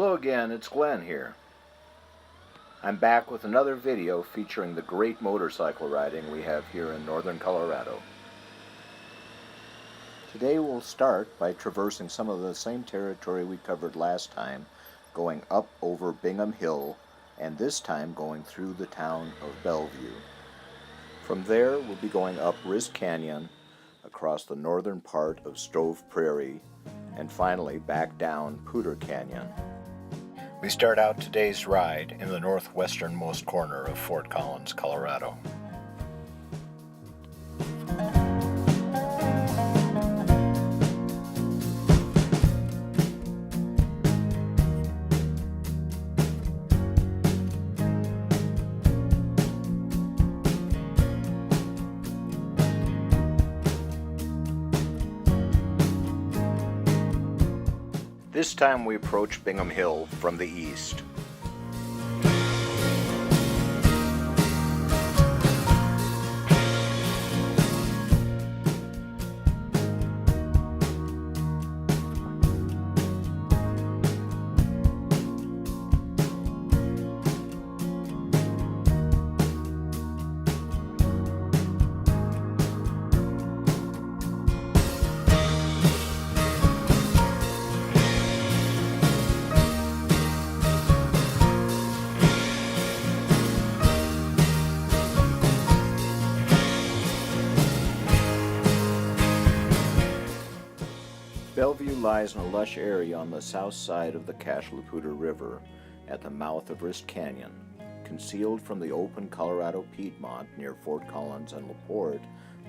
Hello again, it's Glenn here. I'm back with another video featuring the great motorcycle riding we have here in northern Colorado. Today we'll start by traversing some of the same territory we covered last time, going up over Bingham Hill, and this time going through the town of Bellevue. From there we'll be going up Rist Canyon, across the northern part of Stove Prairie, and finally back down Poudre Canyon. We start out today's ride in the northwesternmost corner of Fort Collins, Colorado. This time we approach Bingham Hill from the east. Bellevue lies in a lush area on the south side of the Poudre River at the mouth of Rist Canyon, concealed from the open Colorado Piedmont near Fort Collins and LaPorte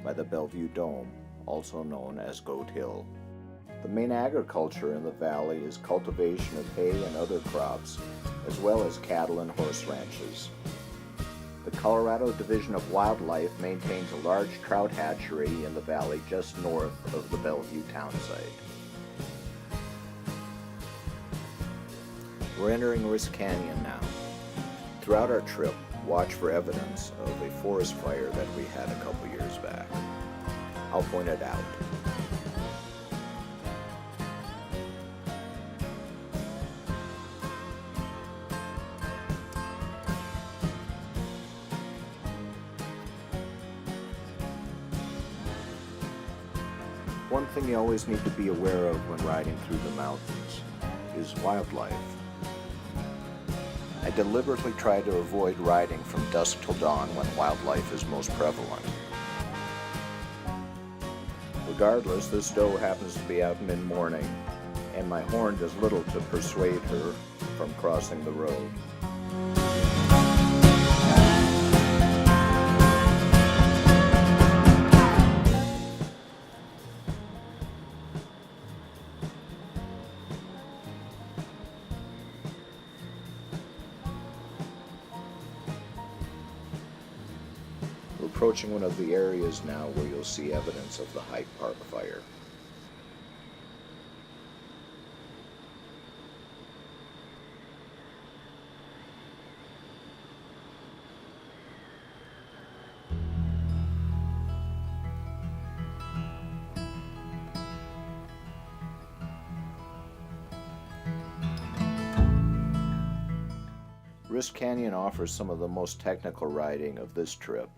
by the Bellevue Dome, also known as Goat Hill. The main agriculture in the valley is cultivation of hay and other crops, as well as cattle and horse ranches. The Colorado Division of Wildlife maintains a large trout hatchery in the valley just north of the Bellevue town site. We're entering Rist Canyon now. Throughout our trip, watch for evidence of a forest fire that we had a couple years back. I'll point it out. One thing you always need to be aware of when riding through the mountains is wildlife. I deliberately try to avoid riding from dusk till dawn when wildlife is most prevalent. Regardless, this doe happens to be out mid-morning, and my horn does little to persuade her from crossing the road. We're approaching one of the areas now where you'll see evidence of the Hyde Park fire. Rist Canyon offers some of the most technical riding of this trip.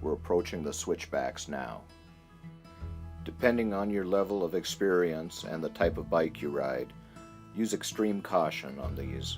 We're approaching the switchbacks now. Depending on your level of experience and the type of bike you ride, use extreme caution on these.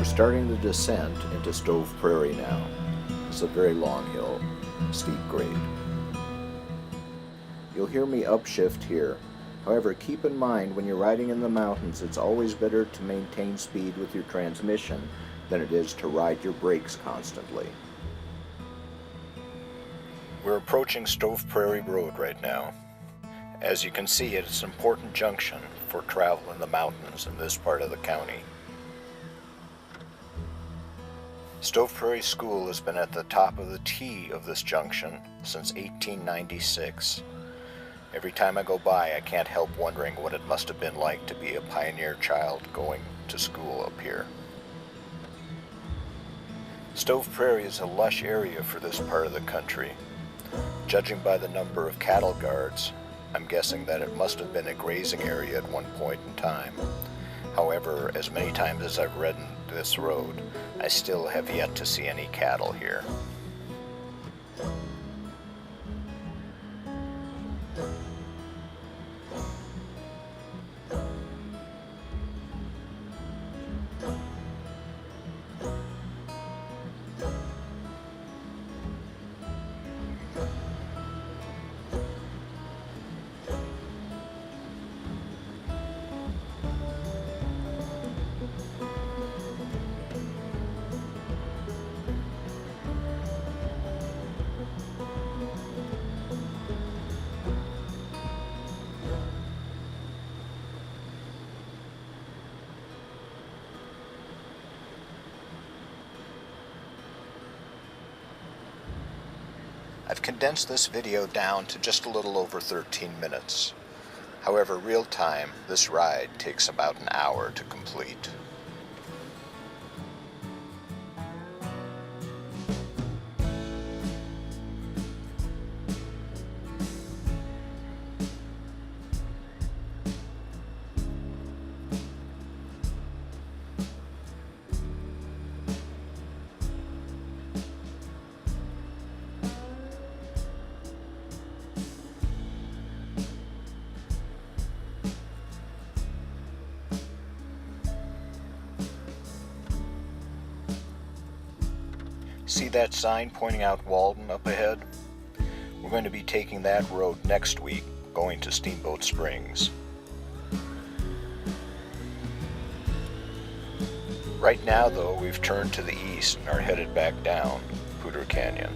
Starting the descent into Stove Prairie now. It's a very long hill, steep grade. You'll hear me upshift here, However, keep in mind when you're riding in the mountains, it's always better to maintain speed with your transmission than it is to ride your brakes constantly. We're approaching Stove Prairie Road right now. As you can see, it's an important junction for travel in the mountains in this part of the county. Stove Prairie School has been at the top of the T of this junction since 1896. Every time I go by, I can't help wondering what it must have been like to be a pioneer child going to school up here. Stove Prairie is a lush area for this part of the country. Judging by the number of cattle guards, I'm guessing that it must have been a grazing area at one point in time. However, as many times as I've ridden this road, I still have yet to see any cattle here. I've condensed this video down to just a little over 13 minutes. However, real time, this ride takes about an hour to complete. See that sign pointing out Walden up ahead? We're going to be taking that road next week, going to Steamboat Springs. Right now, though, we've turned to the east and are headed back down Poudre Canyon.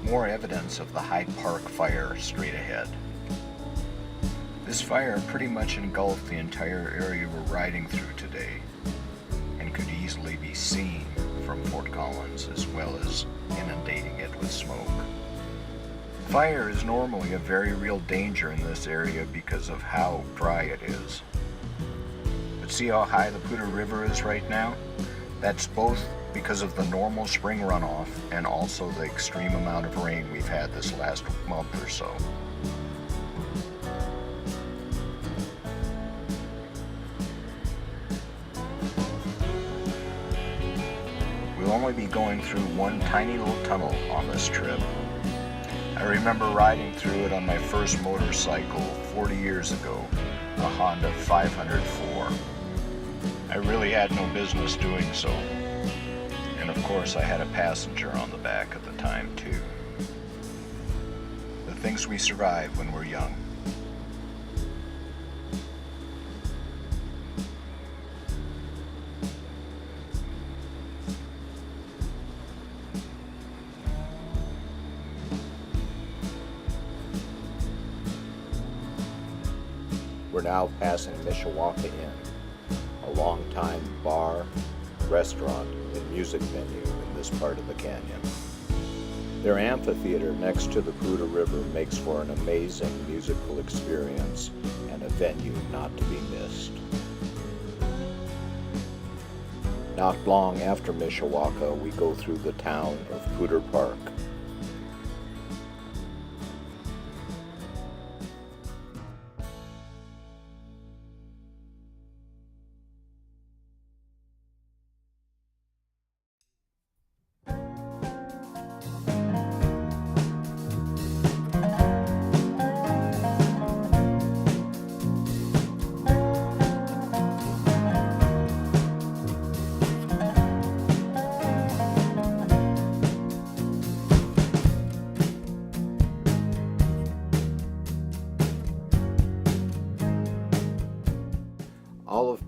More evidence of the Hyde Park fire straight ahead. This fire pretty much engulfed the entire area we're riding through today and could easily be seen from Fort Collins, as well as inundating it with smoke. Fire is normally a very real danger in this area because of how dry it is. But see how high the Poudre River is right now? That's both because of the normal spring runoff and also the extreme amount of rain we've had this last month or so. We'll only be going through one tiny little tunnel on this trip. I remember riding through it on my first motorcycle 40 years ago, a Honda 504. I really had no business doing so. And of course I had a passenger on the back at the time too. The things we survive when we're young. We're now passing Mishawaka Inn, a long-time bar, restaurant, and music venue in this part of the canyon. Their amphitheater next to the Poudre River makes for an amazing musical experience and a venue not to be missed. Not long after Mishawaka, we go through the town of Poudre Park.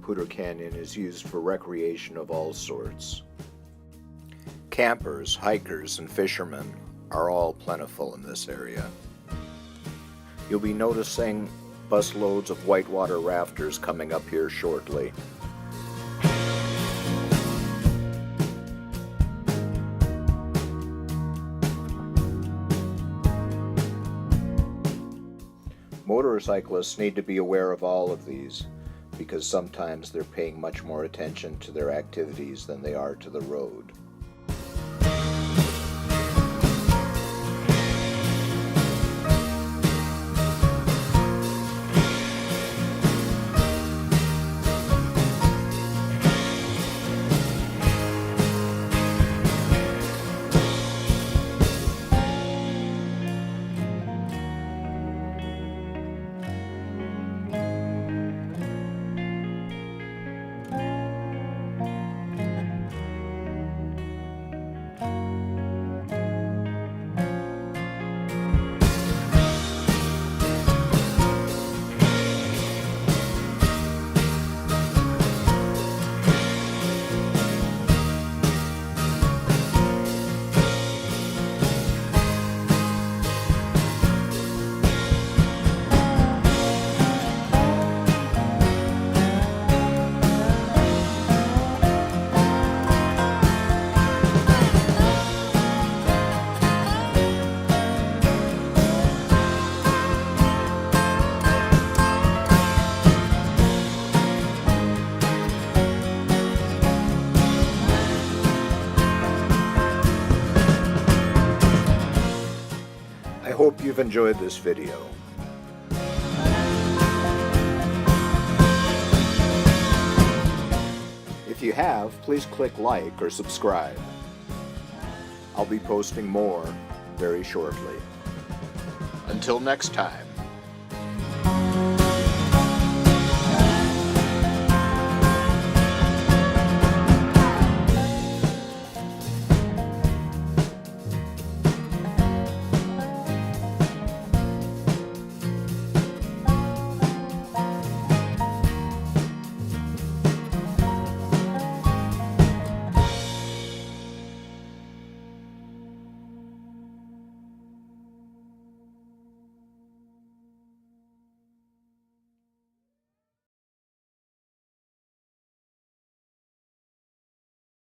Poudre Canyon is used for recreation of all sorts. Campers, hikers, and fishermen are all plentiful in this area. You'll be noticing busloads of whitewater rafters coming up here shortly. Motorcyclists need to be aware of all of these because sometimes they're paying much more attention to their activities than they are to the road. I hope you've enjoyed this video. If you have, please click like or subscribe. I'll be posting more very shortly. Until next time.